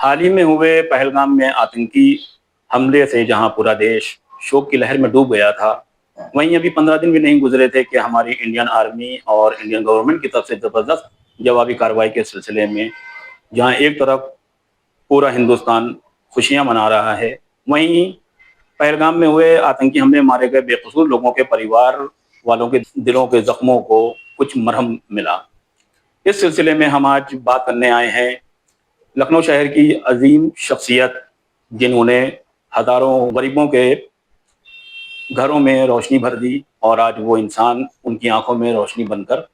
हाल ही में हुए पहलगाम में आतंकी हमले से जहां पूरा देश शोक की लहर में डूब गया था, वहीं अभी 15 दिन भी नहीं गुजरे थे कि हमारी इंडियन आर्मी और इंडियन गवर्नमेंट की तरफ से जबरदस्त जवाबी कार्रवाई के सिलसिले में जहां एक तरफ पूरा हिंदुस्तान खुशियां मना रहा है, वहीं पहलगाम में हुए आतंकी हमले में मारे गए बेकसूर लोगों के परिवार वालों के दिलों के जख्मों को कुछ मरहम मिला। इस सिलसिले में हम आज बात करने आए हैं लखनऊ शहर की अजीम शख्सियत, जिन्होंने हजारों गरीबों के घरों में रोशनी भर दी और आज वो इंसान उनकी आंखों में रोशनी बनकर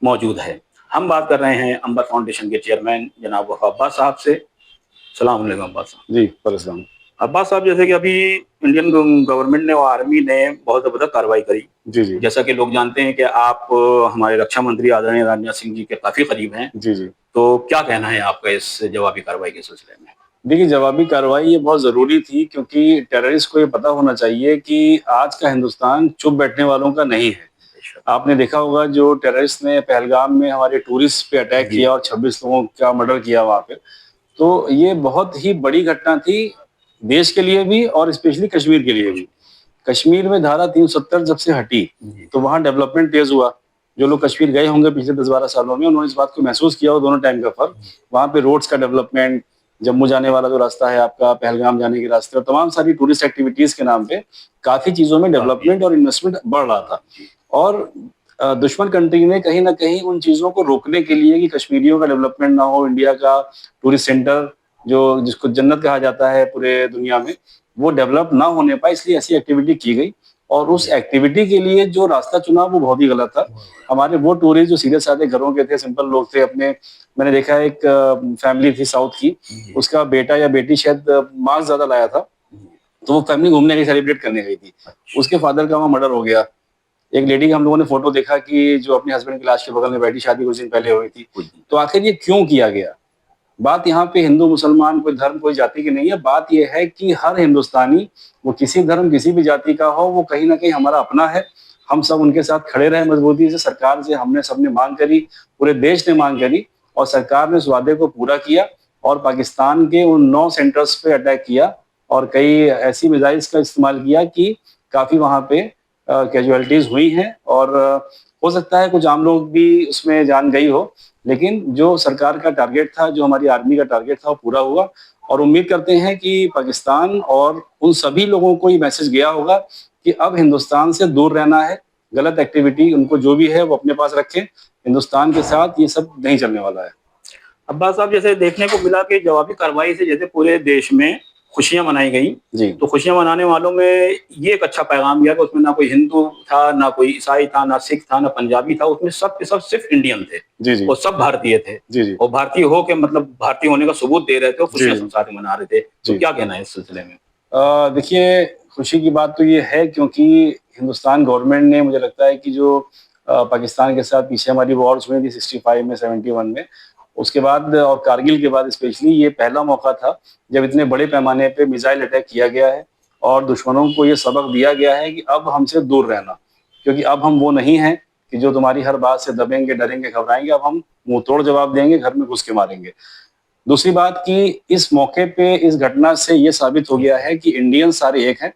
मौजूद है। हम बात कर रहे हैं अंबर फाउंडेशन के चेयरमैन जनाब वफ़ा अब्बास साहब से। सलाम अलैकुम अब्बास साहब। जी परसलाम। अब्बास साहब, जैसे कि अभी इंडियन गवर्नमेंट ने और आर्मी ने बहुत ज़बरदस्त कार्रवाई करी। जी जी जैसा कि लोग जानते हैं कि आप हमारे रक्षा मंत्री आदरणीय राजनाथ सिंह जी के काफ़ी करीब हैं, जी जी तो क्या कहना है आपका इस जवाबी कार्रवाई के सिलसिले में? देखिए, जवाबी कार्रवाई ये बहुत ज़रूरी थी क्योंकि टेररिस्ट को ये पता होना चाहिए कि आज का हिंदुस्तान चुप बैठने वालों का नहीं है। आपने देखा होगा जो टेररिस्ट ने पहलगाम में हमारे टूरिस्ट पे अटैक जी। किया और 26 लोगों का मर्डर किया वहाँ पे, तो ये बहुत ही बड़ी घटना थी देश के लिए भी और स्पेशली कश्मीर के लिए भी। कश्मीर में धारा 370 जब से हटी जी। तो वहाँ डेवलपमेंट तेज हुआ। जो लोग कश्मीर गए होंगे पिछले 10-12 सालों में, उन्होंने इस बात को महसूस किया हो दोनों टाइम का फर्क। वहाँ पे रोड्स का डेवलपमेंट, जम्मू जाने वाला जो रास्ता है आपका, पहलगाम जाने के रास्ते, और तमाम सारी टूरिस्ट एक्टिविटीज के नाम पे काफी चीजों में डेवलपमेंट और इन्वेस्टमेंट बढ़ रहा था। और दुश्मन कंट्री ने कहीं ना कहीं उन चीजों को रोकने के लिए कि कश्मीरियों का डेवलपमेंट ना हो, इंडिया का टूरिस्ट सेंटर जो जिसको जन्नत कहा जाता है पूरे दुनिया में, वो डेवलप ना होने पाए, इसलिए ऐसी एक्टिविटी की गई। और उस एक्टिविटी के लिए जो रास्ता चुना वो बहुत ही गलत था। हमारे वो टूरिस्ट जो सीधे साधे घरों के थे, सिंपल लोग थे अपने, मैंने देखा है एक फैमिली थी साउथ की, उसका बेटा या बेटी शायद मार्क्स ज्यादा लाया था, तो वो फैमिली घूमने गई, सेलिब्रेट करने गई थी, उसके फादर का वहाँ मर्डर हो गया। एक लेडी का हम लोगों ने फोटो देखा कि जो अपने हस्बैंड की लाश के बगल में बैठी, शादी कुछ दिन पहले हुई थी। तो आखिर ये क्यों किया गया? बात यहाँ पे हिंदू मुसलमान कोई धर्म कोई जाति की नहीं है। बात यह है कि हर हिंदुस्तानी, वो किसी धर्म किसी भी जाति का हो, वो कहीं ना कहीं हमारा अपना है। हम सब उनके साथ खड़े रहे मजबूती से। सरकार से हमने सबने मांग करी, पूरे देश ने मांग करी, और सरकार ने उस वादे को पूरा किया और पाकिस्तान के उन 9 सेंटर्स पे अटैक किया और कई ऐसी मिसाइल्स का इस्तेमाल किया कि काफी वहां पे कैजुअलिटीज हुई हैं। और हो सकता है कुछ आम लोग भी उसमें जान गई हो, लेकिन जो सरकार का टारगेट था, जो हमारी आर्मी का टारगेट था, वो पूरा हुआ। और उम्मीद करते हैं कि पाकिस्तान और उन सभी लोगों को ये मैसेज गया होगा कि अब हिंदुस्तान से दूर रहना है। गलत एक्टिविटी उनको जो भी है वो अपने पास रखें, हिंदुस्तान के साथ ये सब नहीं चलने वाला है। अब्बास साहब, जैसे देखने को मिला कि जवाबी कार्रवाई से जैसे पूरे देश में खुशियां मनाई गई, जी तो खुशियां मनाने वालों में ये एक अच्छा पैगाम गया कि उसमें ना कोई हिंदू था, ना कोई ईसाई था, ना सिख था, ना पंजाबी था, उसमें सब के सब सिर्फ इंडियन थे। जी जी और सब भारतीय थे। जी जी और भारतीय हो के मतलब भारतीय होने का सबूत दे रहे थे और खुशियां जी सब साथ में मना रहे थे। तो जी क्या कहना है इस सिलसिले में? देखिए, खुशी की बात तो ये है क्योंकि हिंदुस्तान गवर्नमेंट ने, मुझे लगता है कि जो पाकिस्तान के साथ पीछे हमारी वॉर्स हुई थी 65 में, 71 में, उसके बाद और कारगिल के बाद स्पेशली, ये पहला मौका था जब इतने बड़े पैमाने पे मिसाइल अटैक किया गया है और दुश्मनों को ये सबक दिया गया है कि अब हमसे दूर रहना, क्योंकि अब हम वो नहीं हैं कि जो तुम्हारी हर बात से दबेंगे, डरेंगे, घबराएंगे। अब हम मुंह तोड़ जवाब देंगे, घर में घुस के मारेंगे। दूसरी बात कि इस मौके पे, इस घटना से ये साबित हो गया है कि इंडियन सारे एक हैं।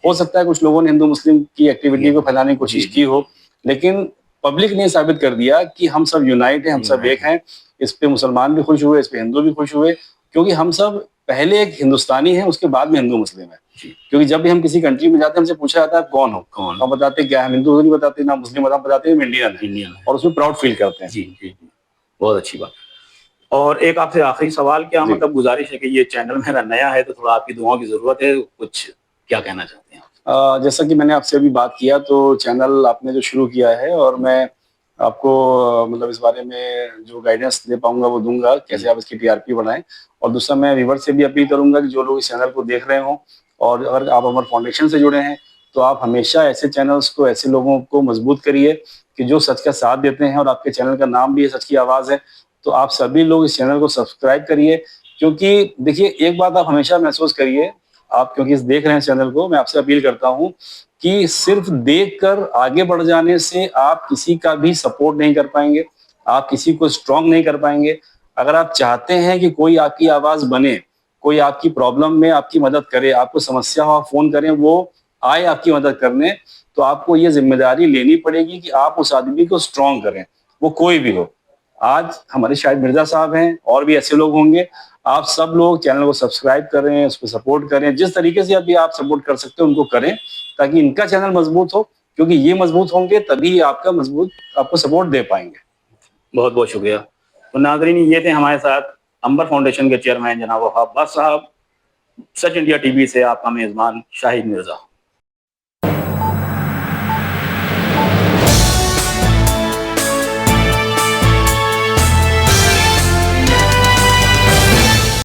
हो सकता है कुछ लोगों ने हिंदू मुस्लिम की एक्टिविटी को फैलाने की कोशिश की हो, लेकिन पब्लिक ने साबित कर दिया कि हम सब यूनाइट हैं, हम सब एक हैं। इस पे मुसलमान भी खुश हुए, इस पे हिंदू भी खुश हुए, क्योंकि हम सब पहले एक हिंदुस्तानी हैं, उसके बाद में हिंदू मुस्लिम है। क्योंकि जब भी हम किसी कंट्री में जाते हैं, हमसे पूछा जाता है कौन हो, हम बताते क्या, हम हिंदू नहीं बताते, ना मुस्लिम बताते हैं, हम इंडियन है, और उसमें प्राउड फील करते हैं। जी जी जी, बहुत अच्छी बात। और एक आपसे आखिरी सवाल, क्या जी मतलब गुजारिश है कि ये चैनल मेरा नया है तो थोड़ा आपकी दुआओं की जरूरत है, कुछ क्या कहना चाहते हैं आप? जैसा कि मैंने आपसे अभी बात किया, तो चैनल आपने जो शुरू किया है, और मैं आपको मतलब इस बारे में जो गाइडेंस दे पाऊंगा वो दूंगा, कैसे आप इसकी टीआरपी बढ़ाएं। और दूसरा, मैं व्यूअर से भी अपील करूंगा कि जो लोग इस चैनल को देख रहे हों और अगर आप अमर फाउंडेशन से जुड़े हैं, तो आप हमेशा ऐसे चैनल्स को, ऐसे लोगों को मजबूत करिए कि जो सच का साथ देते हैं। और आपके चैनल का नाम भी है सच की आवाज़ है, तो आप सभी लोग इस चैनल को सब्सक्राइब करिए। क्योंकि देखिए, एक बात आप हमेशा महसूस करिए, आप क्योंकि इस देख रहे हैं चैनल को, मैं आपसे अपील करता हूं कि सिर्फ देखकर आगे बढ़ जाने से आप किसी का भी सपोर्ट नहीं कर पाएंगे, आप किसी को स्ट्रांग नहीं कर पाएंगे। अगर आप चाहते हैं कि कोई आपकी आवाज बने, कोई आपकी प्रॉब्लम में आपकी मदद करे, आपको समस्या हो आप फोन करें, वो आए आपकी मदद करने, तो आपको ये जिम्मेदारी लेनी पड़ेगी कि आप उस आदमी को स्ट्रॉन्ग करें, वो कोई भी हो। आज हमारे शाहिद मिर्जा साहब हैं, और भी ऐसे लोग होंगे। आप सब लोग चैनल को सब्सक्राइब करें, उसको सपोर्ट करें, जिस तरीके से अभी आप सपोर्ट कर सकते हो उनको करें, ताकि इनका चैनल मजबूत हो, क्योंकि ये मजबूत होंगे तभी आपका मजबूत आपको सपोर्ट दे पाएंगे। बहुत बहुत शुक्रिया। तो नाजरीन, ये थे हमारे साथ अंबर फाउंडेशन के चेयरमैन जनाब वहाब अब्बास साहब। सच इंडिया टीवी से आपका मेजबान शाहिद मिर्जा।